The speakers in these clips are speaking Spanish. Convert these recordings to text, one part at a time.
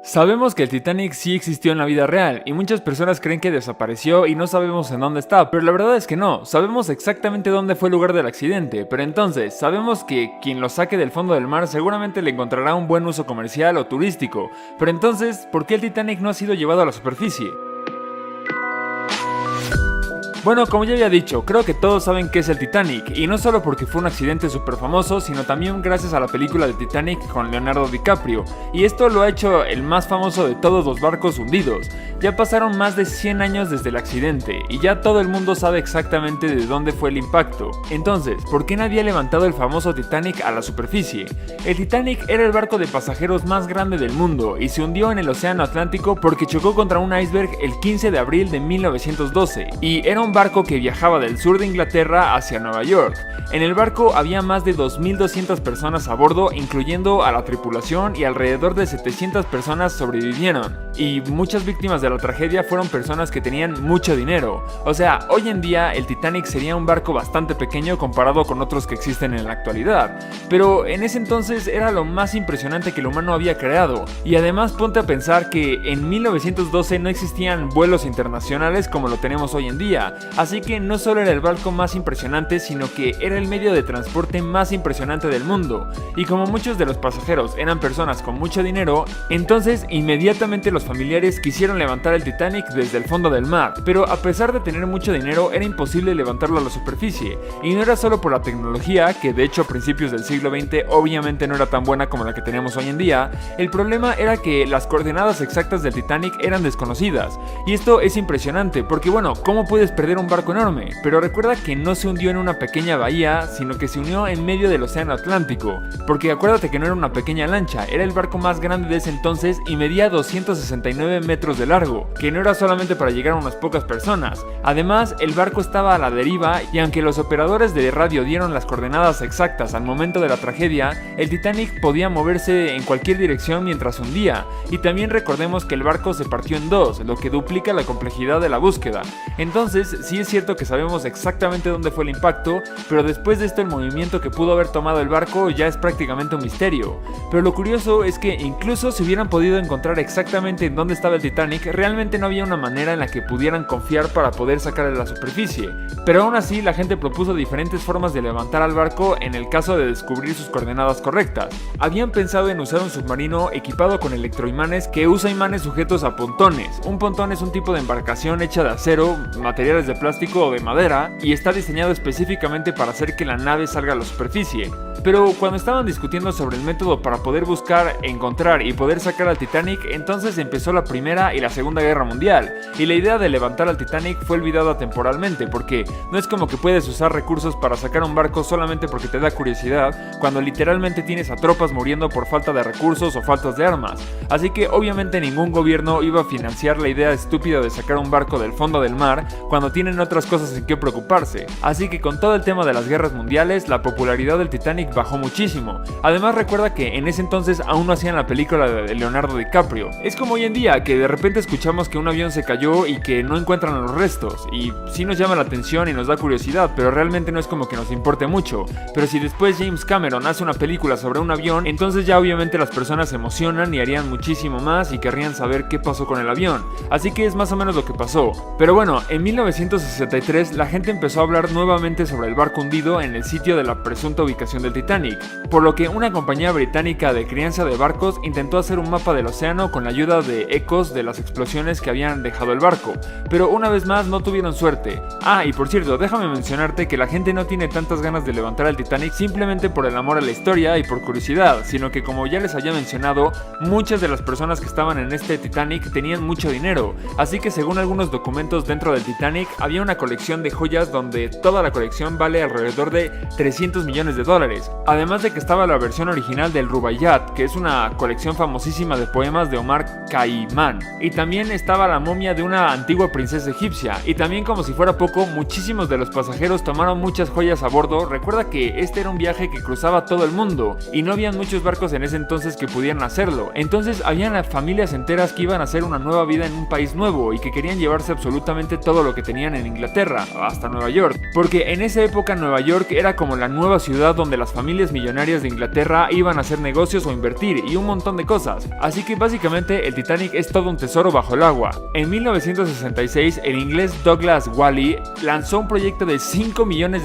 Sabemos que el Titanic sí existió en la vida real y muchas personas creen que desapareció y no sabemos en dónde está, pero la verdad es que no, sabemos exactamente dónde fue el lugar del accidente, pero entonces sabemos que quien lo saque del fondo del mar seguramente le encontrará un buen uso comercial o turístico, pero entonces, ¿por qué el Titanic no ha sido llevado a la superficie? Bueno, como ya había dicho, creo que todos saben qué es el Titanic, y no solo porque fue un accidente súper famoso, sino también gracias a la película de Titanic con Leonardo DiCaprio, y esto lo ha hecho el más famoso de todos los barcos hundidos. Ya pasaron más de 100 años desde el accidente, y ya todo el mundo sabe exactamente de dónde fue el impacto. Entonces, ¿por qué nadie ha levantado el famoso Titanic a la superficie? El Titanic era el barco de pasajeros más grande del mundo, y se hundió en el océano Atlántico porque chocó contra un iceberg el 15 de abril de 1912, y era un barco que viajaba del sur de Inglaterra hacia Nueva York. En el barco había más de 2.200 personas a bordo, incluyendo a la tripulación, y alrededor de 700 personas sobrevivieron. Y muchas víctimas de la tragedia fueron personas que tenían mucho dinero. O sea, hoy en día el Titanic sería un barco bastante pequeño comparado con otros que existen en la actualidad. Pero en ese entonces era lo más impresionante que el humano había creado. Y además ponte a pensar que en 1912 no existían vuelos internacionales como lo tenemos hoy en día. Así que no solo era el barco más impresionante, sino que era el medio de transporte más impresionante del mundo. Y como muchos de los pasajeros eran personas con mucho dinero, entonces inmediatamente los familiares quisieron levantar el Titanic desde el fondo del mar. Pero a pesar de tener mucho dinero, era imposible levantarlo a la superficie. Y no era solo por la tecnología, que de hecho a principios del siglo XX obviamente no era tan buena como la que tenemos hoy en día. El problema era que las coordenadas exactas del Titanic eran desconocidas. Y esto es impresionante, porque bueno, ¿cómo puedes perder un barco enorme? Pero recuerda que no se hundió en una pequeña bahía, sino que se unió en medio del océano Atlántico, porque acuérdate que no era una pequeña lancha, era el barco más grande de ese entonces y medía 269 metros de largo, que no era solamente para llegar a unas pocas personas. Además, el barco estaba a la deriva y aunque los operadores de radio dieron las coordenadas exactas al momento de la tragedia, el Titanic podía moverse en cualquier dirección mientras hundía. Y también recordemos que el barco se partió en dos, lo que duplica la complejidad de la búsqueda. Entonces, sí es cierto que sabemos exactamente dónde fue el impacto, pero después de esto el movimiento que pudo haber tomado el barco ya es prácticamente un misterio. Pero lo curioso es que incluso si hubieran podido encontrar exactamente en dónde estaba el Titanic, realmente no había una manera en la que pudieran confiar para poder sacar a la superficie. Pero aún así la gente propuso diferentes formas de levantar al barco en el caso de descubrir sus coordenadas correctas. Habían pensado en usar un submarino equipado con electroimanes que usa imanes sujetos a pontones. Un pontón es un tipo de embarcación hecha de acero, materiales de plástico o de madera, y está diseñado específicamente para hacer que la nave salga a la superficie. Pero cuando estaban discutiendo sobre el método para poder buscar, encontrar y poder sacar al Titanic, entonces empezó la Primera y la Segunda Guerra Mundial, y la idea de levantar al Titanic fue olvidada temporalmente, porque no es como que puedes usar recursos para sacar un barco solamente porque te da curiosidad, cuando literalmente tienes a tropas muriendo por falta de recursos o faltas de armas. Así que obviamente ningún gobierno iba a financiar la idea estúpida de sacar un barco del fondo del mar cuando tienen otras cosas en qué preocuparse. Así que con todo el tema de las guerras mundiales, la popularidad del Titanic bajó muchísimo. Además recuerda que en ese entonces aún no hacían la película de Leonardo DiCaprio. Es como hoy en día que de repente escuchamos que un avión se cayó y que no encuentran los restos, y sí nos llama la atención y nos da curiosidad, pero realmente no es como que nos importe mucho. Pero si después James Cameron hace una película sobre un avión, entonces ya obviamente las personas se emocionan y harían muchísimo más y querrían saber qué pasó con el avión. Así que es más o menos lo que pasó. Pero bueno, en 1963 la gente empezó a hablar nuevamente sobre el barco hundido en el sitio de la presunta ubicación del Titanic, por lo que una compañía británica de crianza de barcos intentó hacer un mapa del océano con la ayuda de ecos de las explosiones que habían dejado el barco, pero una vez más no tuvieron suerte. Ah, y por cierto, déjame mencionarte que la gente no tiene tantas ganas de levantar al Titanic simplemente por el amor a la historia y por curiosidad, sino que como ya les había mencionado, muchas de las personas que estaban en este Titanic tenían mucho dinero, así que según algunos documentos dentro del Titanic había una colección de joyas donde toda la colección vale alrededor de 300 millones de dólares, además de que estaba la versión original del Rubaiyat, que es una colección famosísima de poemas de Omar Khayyam, y también estaba la momia de una antigua princesa egipcia, y también como si fuera poco, muchísimos de los pasajeros tomaron muchas joyas a bordo. Recuerda que este era un viaje que cruzaba todo el mundo, y no habían muchos barcos en ese entonces que pudieran hacerlo, entonces habían familias enteras que iban a hacer una nueva vida en un país nuevo, y que querían llevarse absolutamente todo lo que tenían en Inglaterra, hasta Nueva York, porque en esa época Nueva York era como la nueva ciudad donde las familias familias millonarias de Inglaterra iban a hacer negocios o invertir y un montón de cosas. Así que básicamente el Titanic es todo un tesoro bajo el agua. En 1966 el inglés Douglas Wally lanzó un proyecto de $5 millones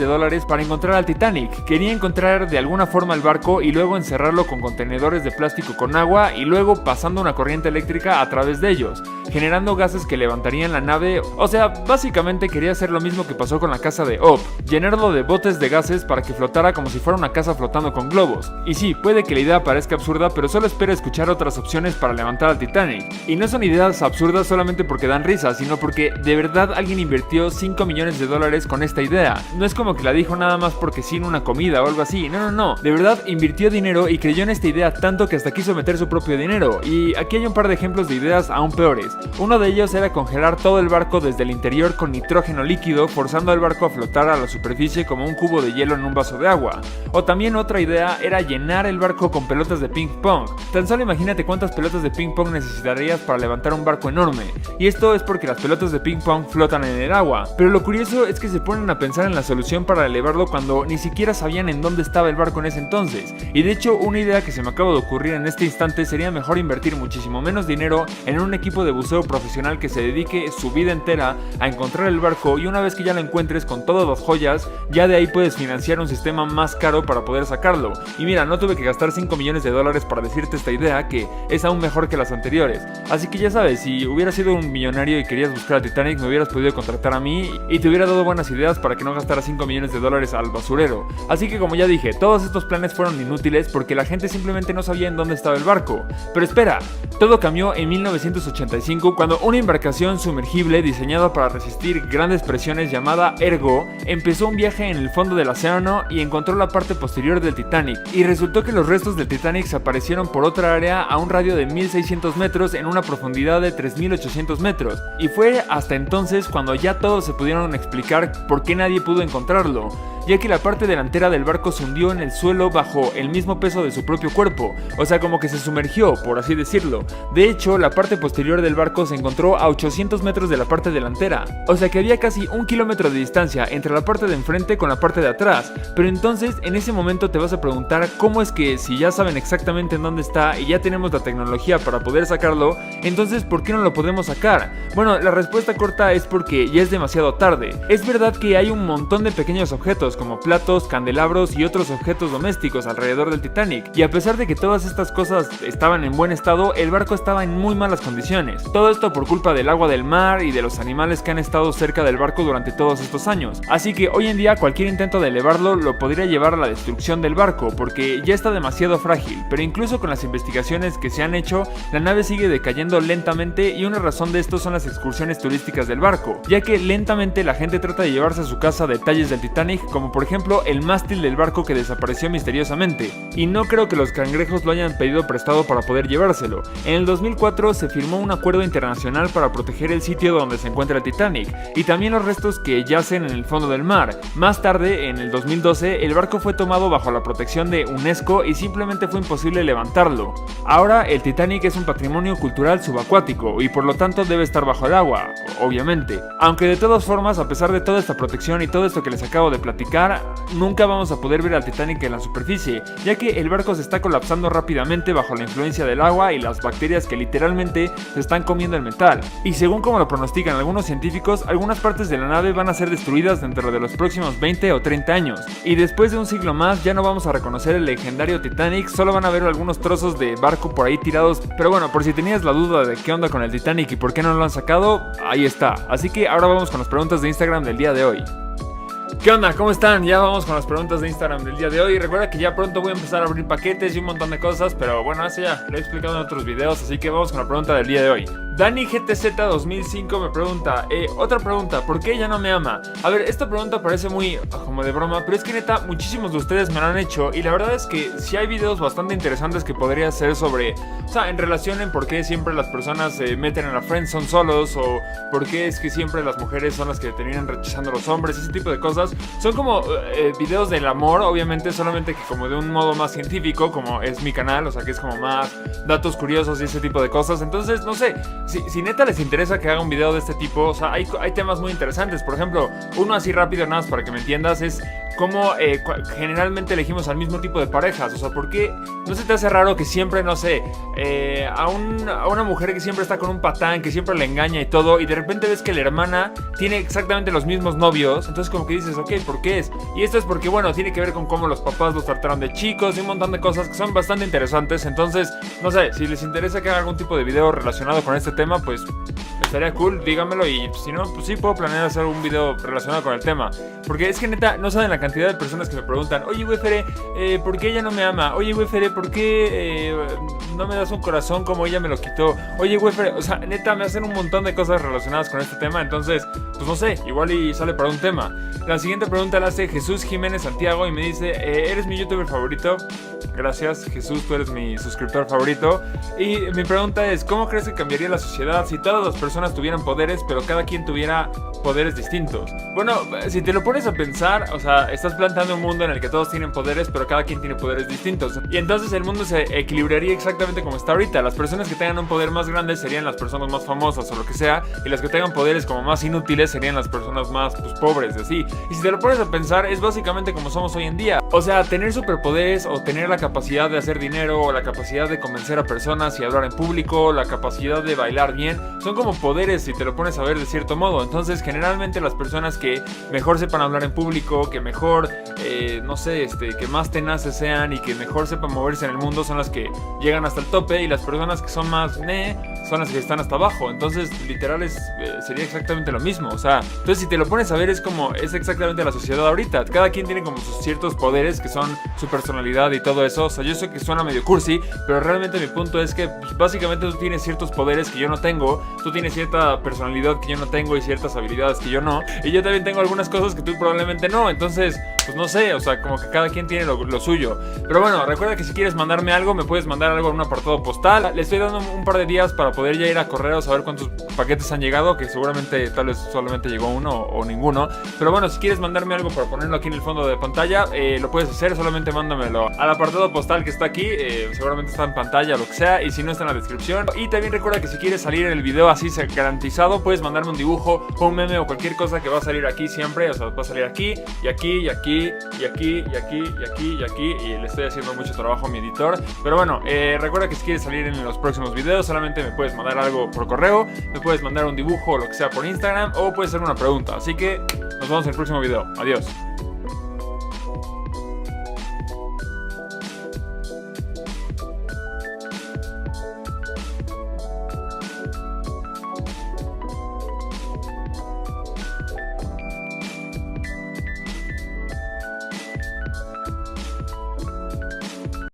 para encontrar al Titanic. Quería encontrar de alguna forma el barco y luego encerrarlo con contenedores de plástico con agua y luego pasando una corriente eléctrica a través de ellos, generando gases que levantarían la nave. O sea, básicamente quería hacer lo mismo que pasó con la casa de Hope, llenarlo de botes de gases para que flotara como si fuera una casa flotando con globos. Y sí, puede que la idea parezca absurda, pero solo espera escuchar otras opciones para levantar al Titanic. Y no son ideas absurdas solamente porque dan risa, sino porque de verdad alguien invirtió $5 millones con esta idea. No es como que la dijo nada más porque sin una comida o algo así, no, de verdad invirtió dinero y creyó en esta idea tanto que hasta quiso meter su propio dinero. Y aquí hay un par de ejemplos de ideas aún peores. Uno de ellos era congelar todo el barco desde el interior con nitrógeno líquido, forzando al barco a flotar a la superficie como un cubo de hielo en un vaso de agua. O también otra idea era llenar el barco con pelotas de ping pong. Tan solo imagínate cuántas pelotas de ping pong necesitarías para levantar un barco enorme. Y esto es porque las pelotas de ping pong flotan en el agua. Pero lo curioso es que se ponen a pensar en la solución para elevarlo cuando ni siquiera sabían en dónde estaba el barco en ese entonces. Y de hecho, una idea que se me acaba de ocurrir en este instante sería mejor invertir muchísimo menos dinero en un equipo de buceo profesional que se dedique su vida entera a encontrar el barco, y una vez que ya lo encuentres con todas las joyas, ya de ahí puedes financiar un sistema más caro para poder sacarlo. Y mira, no tuve que gastar $5 millones para decirte esta idea, que es aún mejor que las anteriores. Así que ya sabes, si hubieras sido un millonario y querías buscar a Titanic, me hubieras podido contratar a mí y te hubiera dado buenas ideas para que no gastara $5 millones al basurero. Así que como ya dije, todos estos planes fueron inútiles porque la gente simplemente no sabía en dónde estaba el barco. Pero espera, todo cambió en 1985 cuando una embarcación sumergible diseñada para resistir grandes presiones llamada Ergo empezó un viaje en el fondo del océano y encontró la parte posterior del Titanic, y resultó que los restos del Titanic se aparecieron por otra área a un radio de 1600 metros en una profundidad de 3800 metros, y fue hasta entonces cuando ya todos se pudieron explicar por qué nadie pudo encontrarlo, ya que la parte delantera del barco se hundió en el suelo bajo el mismo peso de su propio cuerpo, o sea, como que se sumergió, por así decirlo. De hecho, la parte posterior del barco se encontró a 800 metros de la parte delantera, o sea que había casi 1 kilómetro de distancia entre la parte de enfrente con la parte de atrás. Pero entonces, en ese momento te vas a preguntar cómo es que, si ya saben exactamente en dónde está y ya tenemos la tecnología para poder sacarlo, entonces ¿por qué no lo podemos sacar? Bueno, la respuesta corta es porque ya es demasiado tarde. Es verdad que hay un montón de pequeños objetos como platos, candelabros y otros objetos domésticos alrededor del Titanic, y a pesar de que todas estas cosas estaban en buen estado, el barco estaba en muy malas condiciones. Todo esto por culpa del agua del mar y de los animales que han estado cerca del barco durante todos estos años. Así que hoy en día cualquier intento de elevarlo lo podría llevar a la destrucción del barco, porque ya está demasiado frágil. Pero incluso con las investigaciones que se han hecho, la nave sigue decayendo lentamente, y una razón de esto son las excursiones turísticas del barco, ya que lentamente la gente trata de llevarse a su casa detalles del Titanic, como por ejemplo el mástil del barco que desapareció misteriosamente, y no creo que los cangrejos lo hayan pedido prestado para poder llevárselo. En el 2004 se firmó un acuerdo internacional para proteger el sitio donde se encuentra el Titanic, y también los restos que yacen en el fondo del mar. Más tarde, en el 2012, el barco fue tomado bajo la protección de UNESCO y simplemente fue imposible levantarlo. Ahora el Titanic es un patrimonio cultural subacuático y por lo tanto debe estar bajo el agua, obviamente. Aunque de todas formas, a pesar de toda esta protección y todo esto que les acabo de platicar, nunca vamos a poder ver al Titanic en la superficie, ya que el barco se está colapsando rápidamente bajo la influencia del agua y las bacterias que literalmente se están comiendo el metal. Y según como lo pronostican algunos científicos, algunas partes de la nave van a ser destruidas dentro de los próximos 20 o 30 años. Y después de un siglo más ya no vamos a reconocer el legendario Titanic, solo van a ver algunos trozos de barco por ahí tirados. Pero bueno, por si tenías la duda de qué onda con el Titanic y por qué no lo han sacado, ahí está. Así que ahora vamos con las preguntas de Instagram del día de hoy. ¿Qué onda? ¿Cómo están? Ya vamos con las preguntas de Instagram del día de hoy. Recuerda que ya pronto voy a empezar a abrir paquetes y un montón de cosas, pero bueno, eso ya lo he explicado en otros videos, así que vamos con la pregunta del día de hoy. Dani GTZ 2005 me pregunta, otra pregunta, ¿por qué ella no me ama? A ver, esta pregunta parece muy como de broma, pero es que neta, muchísimos de ustedes me la han hecho, y la verdad es que sí hay videos bastante interesantes que podría hacer sobre, o sea, en relación en por qué siempre las personas se meten en la friendzone solos, o por qué es que siempre las mujeres son las que terminan rechazando a los hombres, ese tipo de cosas. Son como videos del amor, obviamente, solamente que como de un modo más científico, como es mi canal, o sea que es como más datos curiosos y ese tipo de cosas. Entonces, no sé, si neta les interesa que haga un video de este tipo, o sea, hay temas muy interesantes. Por ejemplo, uno así rápido, nada más para que me entiendas, es cómo generalmente elegimos al mismo tipo de parejas. O sea, ¿por qué no se te hace raro que siempre, no sé, a una mujer que siempre está con un patán, que siempre le engaña y todo, y de repente ves que la hermana tiene exactamente los mismos novios? Entonces como que dices, ok, ¿por qué es? Y esto es porque, bueno, tiene que ver con cómo los papás los trataron de chicos y un montón de cosas que son bastante interesantes. Entonces, no sé, si les interesa que haga algún tipo de video relacionado con este tema, pues estaría cool, díganmelo. Y si no, pues sí puedo planear hacer un video relacionado con el tema. Porque es que neta, no saben la cantidad de personas que me preguntan: oye, güey, Fere, ¿por qué ella no me ama? Oye, güey, Fere, ¿por qué no me das un corazón como ella me lo quitó? Oye, güey, Fere, o sea, neta, me hacen un montón de cosas relacionadas con este tema. Entonces, pues no sé, igual y sale para un tema. La siguiente pregunta la hace Jesús Jiménez Santiago y me dice: ¿eres mi youtuber favorito? Gracias, Jesús, tú eres mi suscriptor favorito. Y mi pregunta es: ¿cómo crees que cambiaría la sociedad si todas las personas tuvieran poderes, pero cada quien tuviera poderes distintos? Bueno, si te lo pones a pensar, o sea, estás planteando un mundo en el que todos tienen poderes, pero cada quien tiene poderes distintos. Y entonces el mundo se equilibraría exactamente como está ahorita. Las personas que tengan un poder más grande serían las personas más famosas o lo que sea, y las que tengan poderes como más inútiles serían las personas más, pues, pobres, así. Y si te lo pones a pensar, es básicamente como somos hoy en día. O sea, tener superpoderes o tener la capacidad de hacer dinero o la capacidad de convencer a personas y hablar en público, la capacidad de bailar bien, son como poderes si te lo pones a ver de cierto modo. Entonces, generalmente las personas que mejor sepan hablar en público, que mejor, no sé, que más tenaces sean y que mejor sepan moverse en el mundo son las que llegan hasta el tope, y las personas que son más son las que están hasta abajo. Entonces, literal, sería exactamente lo mismo. O sea, entonces si te lo pones a ver, es exactamente la sociedad ahorita. Cada quien tiene como sus ciertos poderes que son su personalidad y todo eso. O sea, yo sé que suena medio cursi, pero realmente mi punto es que, pues, básicamente tú tienes ciertos poderes que yo no tengo, tú tienes cierta personalidad que yo no tengo y ciertas habilidades que yo no, y yo también tengo algunas cosas que tú probablemente no. Entonces, pues no sé, o sea, como que cada quien tiene lo suyo. Pero bueno, recuerda que si quieres mandarme algo, me puedes mandar algo en un apartado postal. Le estoy dando un par de días para poder ya ir a correos a ver cuántos paquetes han llegado, que seguramente tal vez solamente llegó uno o ninguno. Pero bueno, si quieres mandarme algo para ponerlo aquí en el fondo de pantalla, lo puedes hacer. Solamente mándamelo al apartado postal que está aquí, seguramente está en pantalla o lo que sea, y si no, está en la descripción. Y también recuerda que si quieres salir en el video así garantizado, puedes mandarme un dibujo o un meme o cualquier cosa que va a salir aquí siempre. O sea, va a salir aquí y aquí y aquí y aquí y aquí y aquí y aquí, y le estoy haciendo mucho trabajo a mi editor. Pero bueno, recuerda que si quieres salir en los próximos videos, solamente me puedes mandar algo por correo, me puedes mandar un dibujo o lo que sea por Instagram, o puedes hacer una pregunta. Así que nos vemos en el próximo video. Adiós.